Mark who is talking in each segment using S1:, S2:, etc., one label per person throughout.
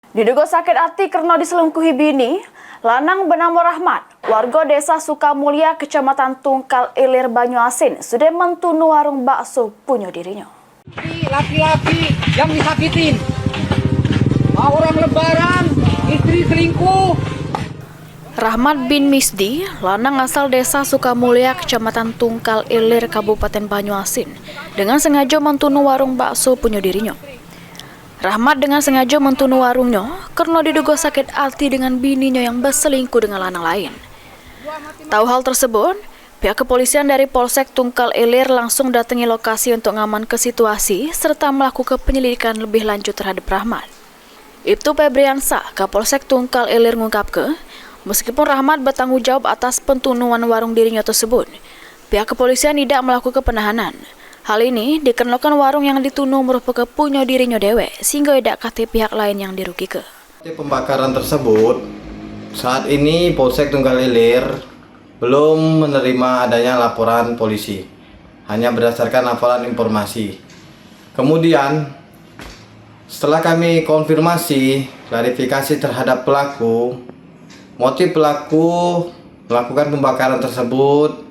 S1: Diduga sakit hati karena diselingkuhi bini, lanang bernama Rahmat, warga desa Sukamulya, Kecamatan Tungkal Ilir, Banyuasin, sudah mentunu warung bakso punya dirinya.
S2: Laki-laki yang disakitin, orang lebaran, istri selingkuh.
S1: Rahmat bin Misdi, lanang asal desa Sukamulya, Kecamatan Tungkal Ilir, Kabupaten Banyuasin, dengan sengaja mentunu warung bakso punya dirinya. Rahmat dengan sengaja mentunu warungnya karena diduga sakit hati dengan bininya yang berselingkuh dengan lanang lain. Tahu hal tersebut, pihak kepolisian dari Polsek Tungkal Ilir langsung datangi lokasi untuk ngaman ke situasi serta melakukan penyelidikan lebih lanjut terhadap Rahmat. Ibtu Febriansa, Kapolsek Tungkal Ilir ngungkapke, meskipun Rahmat bertanggung jawab atas pentunuan warung dirinya tersebut, pihak kepolisian tidak melakukan penahanan. Hal ini dikarenakan warung yang ditunu merupakan punya dirinya dewe, sehingga tidak kate pihak lain yang dirugikan.
S3: Pembakaran tersebut, saat ini Polsek Tungkal Ilir belum menerima adanya laporan polisi, hanya berdasarkan laporan informasi. Kemudian, setelah kami konfirmasi, klarifikasi terhadap pelaku, motif pelaku melakukan pembakaran tersebut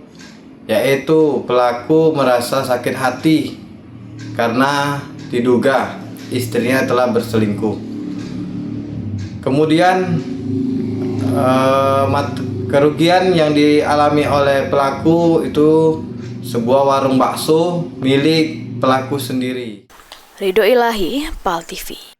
S3: yaitu pelaku merasa sakit hati karena diduga istrinya telah berselingkuh. Kemudian kerugian yang dialami oleh pelaku itu sebuah warung bakso milik pelaku sendiri.
S1: Ridho Ilahi, PAL TV.